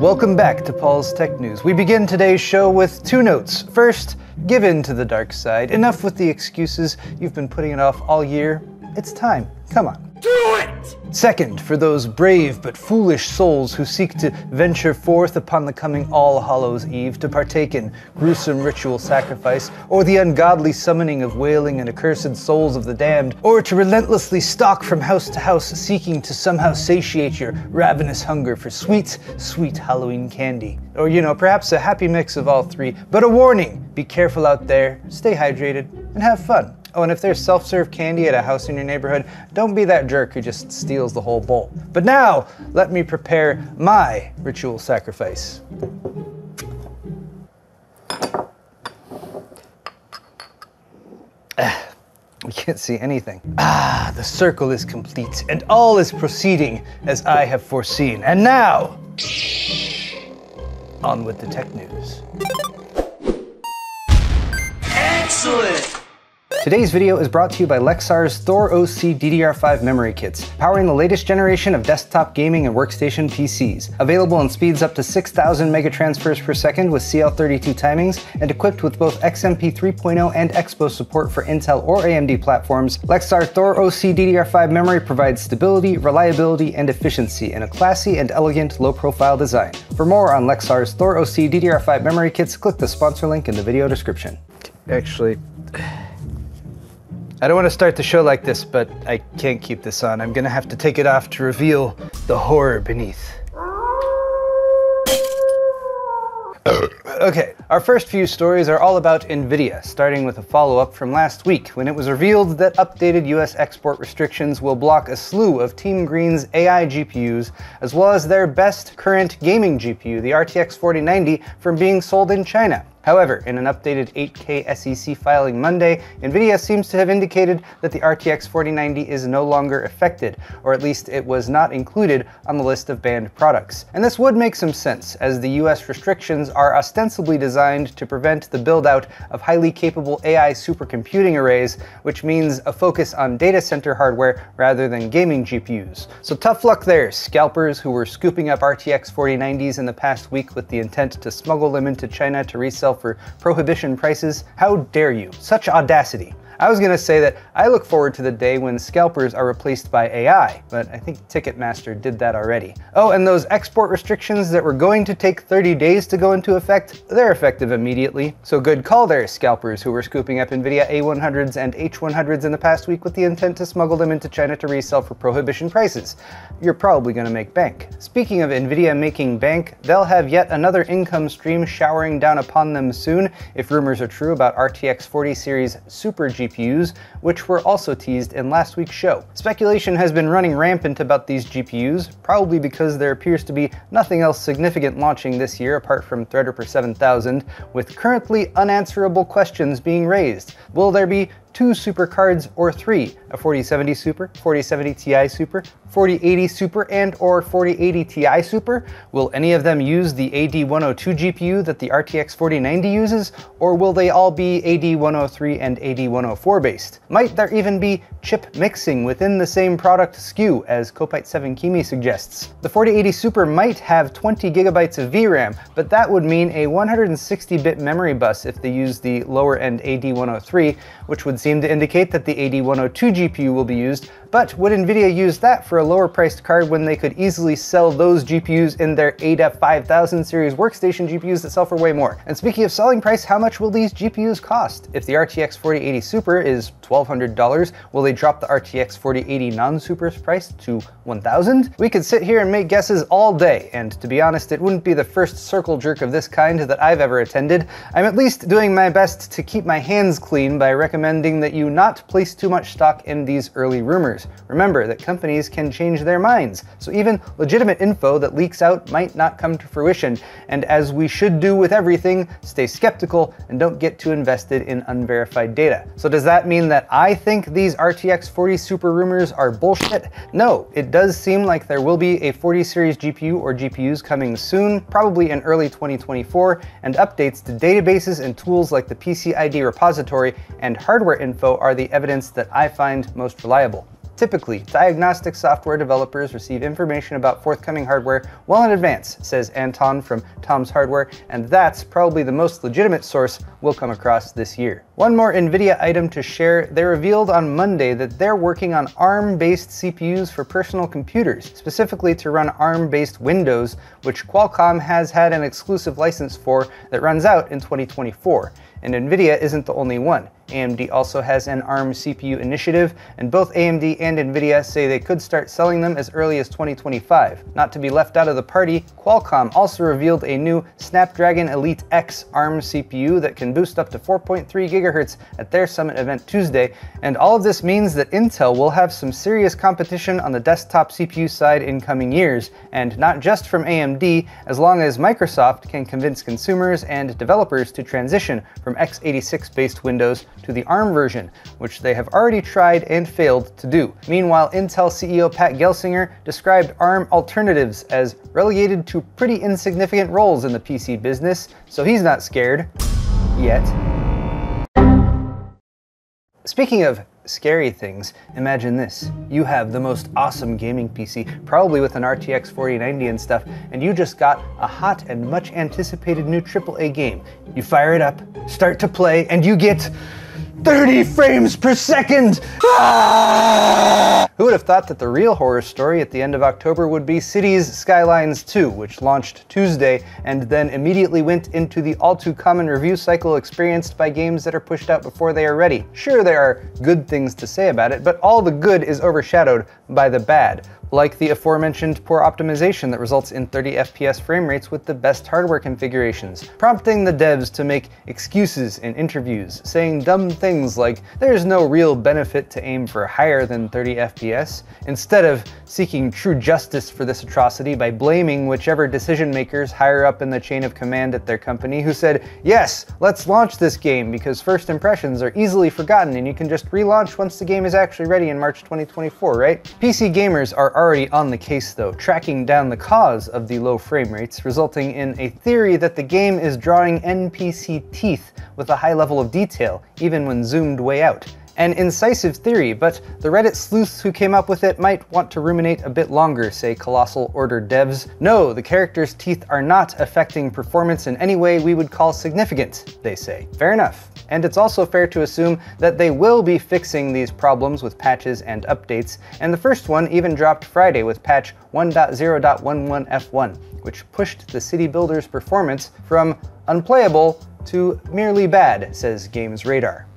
Welcome back to Paul's Tech News. We begin today's show with two notes. First, give in to the dark side. Enough with the excuses. You've been putting it off all year. It's time. Come on. Do it! Second, for those brave but foolish souls who seek to venture forth upon the coming All Hallows Eve to partake in gruesome ritual sacrifice, or the ungodly summoning of wailing and accursed souls of the damned, or to relentlessly stalk from house to house seeking to somehow satiate your ravenous hunger for sweet, sweet Halloween candy. Or, perhaps a happy mix of all three. But a warning, be careful out there, stay hydrated, and have fun. Oh, and if there's self-serve candy at a house in your neighborhood, don't be that jerk who just steals the whole bowl. But now, let me prepare my ritual sacrifice. We can't see anything. The circle is complete, and all is proceeding as I have foreseen. And now, on with the tech news. Excellent! Today's video is brought to you by Lexar's Thor OC DDR5 memory kits, powering the latest generation of desktop gaming and workstation PCs. Available in speeds up to 6,000 megatransfers per second with CL32 timings, and equipped with both XMP 3.0 and Expo support for Intel or AMD platforms, Lexar Thor OC DDR5 memory provides stability, reliability, and efficiency in a classy and elegant low-profile design. For more on Lexar's Thor OC DDR5 memory kits, click the sponsor link in the video description. Actually, I don't want to start the show like this, but I can't keep this on. I'm gonna have to take it off to reveal the horror beneath. Okay, our first few stories are all about Nvidia, starting with a follow-up from last week when it was revealed that updated US export restrictions will block a slew of Team Green's AI GPUs, as well as their best current gaming GPU, the RTX 4090, from being sold in China. However, in an updated 8K SEC filing Monday, Nvidia seems to have indicated that the RTX 4090 is no longer affected, or at least it was not included on the list of banned products. And this would make some sense, as the US restrictions are ostensibly designed to prevent the build-out of highly capable AI supercomputing arrays, which means a focus on data center hardware rather than gaming GPUs. So tough luck there, scalpers who were scooping up RTX 4090s in the past week with the intent to smuggle them into China to resell for prohibition prices. How dare you? Such audacity. I was gonna say that I look forward to the day when scalpers are replaced by AI, but I think Ticketmaster did that already. Oh, and those export restrictions that were going to take 30 days to go into effect, they're effective immediately. So good call there, scalpers who were scooping up Nvidia A100s and H100s in the past week with the intent to smuggle them into China to resell for prohibition prices. You're probably gonna make bank. Speaking of Nvidia making bank, they'll have yet another income stream showering down upon them soon, if rumors are true about RTX 40 series Super GPUs, which were also teased in last week's show. Speculation has been running rampant about these GPUs, probably because there appears to be nothing else significant launching this year apart from Threadripper 7000, with currently unanswerable questions being raised. Will there be 2 super cards or 3, a 4070 Super, 4070 Ti Super, 4080 Super, and or 4080 Ti Super? Will any of them use the AD102 GPU that the RTX 4090 uses, or will they all be AD103 and AD104 based? Might there even be chip mixing within the same product SKU, as Kopite7Kimi suggests? The 4080 Super might have 20 gigabytes of VRAM, but that would mean a 160-bit memory bus if they use the lower-end AD103, which would seem to indicate that the AD102 GPU will be used, but would Nvidia use that for a lower priced card when they could easily sell those GPUs in their Ada 5000 series workstation GPUs that sell for way more? And speaking of selling price, how much will these GPUs cost? If the RTX 4080 Super is $1,200, will they drop the RTX 4080 non-Super's price to $1,000? We could sit here and make guesses all day, and to be honest, it wouldn't be the first circle jerk of this kind that I've ever attended. I'm at least doing my best to keep my hands clean by recommending that you not place too much stock in these early rumors. Remember that companies can change their minds, so even legitimate info that leaks out might not come to fruition, and as we should do with everything, stay skeptical and don't get too invested in unverified data. So does that mean that I think these RTX 40 Super rumors are bullshit? No, it does seem like there will be a 40 series GPU or GPUs coming soon, probably in early 2024, and updates to databases and tools like the PCID repository and hardware info are the evidence that I find most reliable. Typically, diagnostic software developers receive information about forthcoming hardware well in advance, says Anton from Tom's Hardware, and that's probably the most legitimate source we'll come across this year. One more NVIDIA item to share: they revealed on Monday that they're working on ARM-based CPUs for personal computers, specifically to run ARM-based Windows, which Qualcomm has had an exclusive license for that runs out in 2024. And Nvidia isn't the only one. AMD also has an ARM CPU initiative, and both AMD and Nvidia say they could start selling them as early as 2025. Not to be left out of the party, Qualcomm also revealed a new Snapdragon Elite X ARM CPU that can boost up to 4.3 GHz at their Summit event Tuesday, and all of this means that Intel will have some serious competition on the desktop CPU side in coming years, and not just from AMD, as long as Microsoft can convince consumers and developers to transition from x86-based Windows to the ARM version, which they have already tried and failed to do. Meanwhile, Intel CEO Pat Gelsinger described ARM alternatives as relegated to pretty insignificant roles in the PC business, so he's not scared. Yet. Speaking of scary things, imagine this. You have the most awesome gaming PC, probably with an RTX 4090 and stuff, and you just got a hot and much anticipated new AAA game. You fire it up, start to play, and you get 30 frames per second! Ah! Who would have thought that the real horror story at the end of October would be Cities Skylines 2, which launched Tuesday and then immediately went into the all-too-common review cycle experienced by games that are pushed out before they are ready. Sure, there are good things to say about it, but all the good is overshadowed by the bad, like the aforementioned poor optimization that results in 30 FPS frame rates with the best hardware configurations, prompting the devs to make excuses in interviews, saying dumb things like there's no real benefit to aim for higher than 30 FPS, instead of seeking true justice for this atrocity by blaming whichever decision makers higher up in the chain of command at their company who said, yes, let's launch this game because first impressions are easily forgotten and you can just relaunch once the game is actually ready in March 2024, right? PC gamers are already on the case though, tracking down the cause of the low frame rates, resulting in a theory that the game is drawing NPC teeth with a high level of detail, even when zoomed way out. An incisive theory, but the Reddit sleuths who came up with it might want to ruminate a bit longer, say Colossal Order devs. No, the characters' teeth are not affecting performance in any way we would call significant, they say. Fair enough. And it's also fair to assume that they will be fixing these problems with patches and updates, and the first one even dropped Friday with patch 1.0.11F1, which pushed the city builder's performance from unplayable to merely bad, says Games Radar.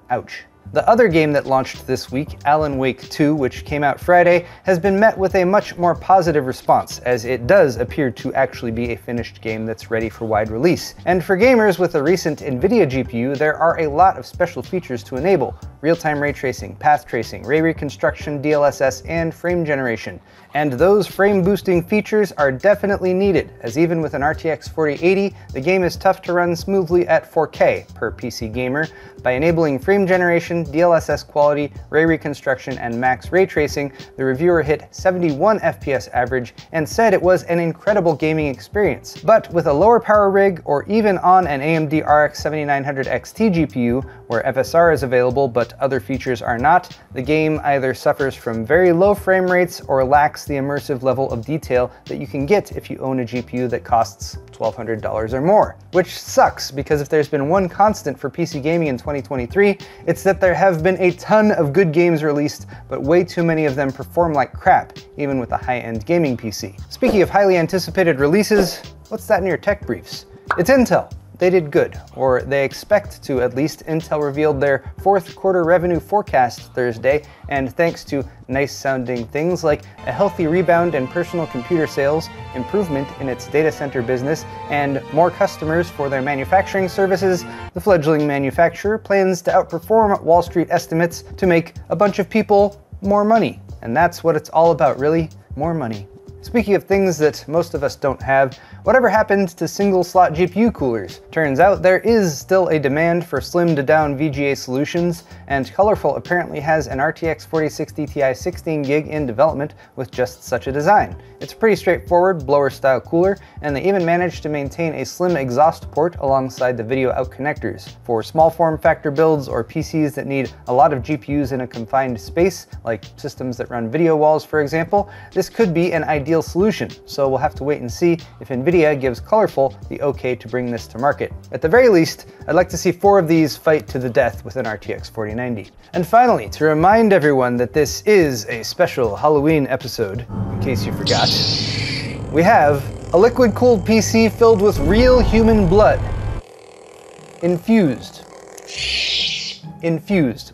Ouch. The other game that launched this week, Alan Wake 2, which came out Friday, has been met with a much more positive response, as it does appear to actually be a finished game that's ready for wide release. And for gamers with a recent Nvidia GPU, there are a lot of special features to enable: real-time ray tracing, path tracing, ray reconstruction, DLSS, and frame generation. And those frame-boosting features are definitely needed, as even with an RTX 4080, the game is tough to run smoothly at 4K per PC gamer. By enabling frame generation, DLSS quality, ray reconstruction, and max ray tracing, the reviewer hit 71 FPS average and said it was an incredible gaming experience. But with a lower power rig, or even on an AMD RX 7900 XT GPU, where FSR is available but other features are not, the game either suffers from very low frame rates or lacks the immersive level of detail that you can get if you own a GPU that costs $1,200 or more. Which sucks, because if there's been one constant for PC gaming in 2023, it's that there have been a ton of good games released, but way too many of them perform like crap, even with a high-end gaming PC. Speaking of highly anticipated releases, what's that in your tech briefs? It's Intel. They did good, or they expect to at least. Intel revealed their fourth quarter revenue forecast Thursday, and thanks to nice sounding things like a healthy rebound in personal computer sales, improvement in its data center business, and more customers for their manufacturing services, the fledgling manufacturer plans to outperform Wall Street estimates to make a bunch of people more money. And that's what it's all about, really, more money. Speaking of things that most of us don't have, whatever happened to single-slot GPU coolers? Turns out there is still a demand for slimmed-down VGA solutions, and Colorful apparently has an RTX 4060 Ti 16GB in development with just such a design. It's a pretty straightforward blower-style cooler, and they even managed to maintain a slim exhaust port alongside the video out connectors. For small form factor builds or PCs that need a lot of GPUs in a confined space, like systems that run video walls for example, this could be an ideal solution, so we'll have to wait and see if Nvidia gives Colorful the okay to bring this to market. At the very least, I'd like to see 4 of these fight to the death with an RTX 4090. And finally, to remind everyone that this is a special Halloween episode, in case you forgot, we have a liquid-cooled PC filled with real human blood. Infused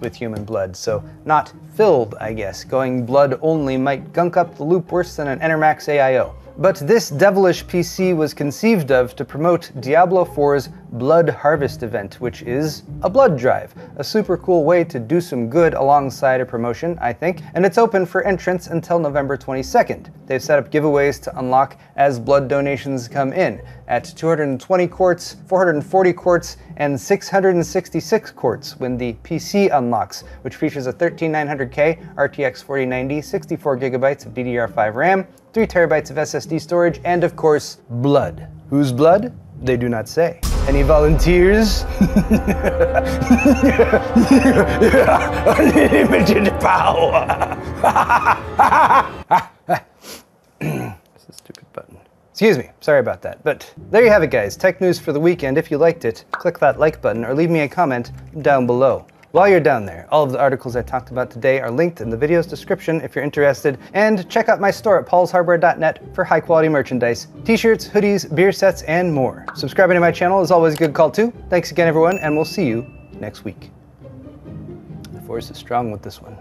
with human blood, so not filled, I guess. Going blood only might gunk up the loop worse than an Enermax AIO. But this devilish PC was conceived of to promote Diablo 4's Blood Harvest event, which is a blood drive. A super cool way to do some good alongside a promotion, I think, and it's open for entrants until November 22nd. They've set up giveaways to unlock as blood donations come in, at 220 quarts, 440 quarts, and 666 quarts when the PC unlocks, which features a 13900K RTX 4090, 64GB of DDR5 RAM, 3 TB of SSD storage, and of course, blood. Whose blood? They do not say. Any volunteers? Unlimited power! It's a stupid button. Excuse me, sorry about that. But there you have it, guys. Tech news for the weekend. If you liked it, click that like button or leave me a comment down below. While you're down there, all of the articles I talked about today are linked in the video's description if you're interested, and check out my store at paulshardware.net for high quality merchandise, t-shirts, hoodies, beer sets, and more. Subscribing to my channel is always a good call too. Thanks again everyone, and we'll see you next week. The force is strong with this one.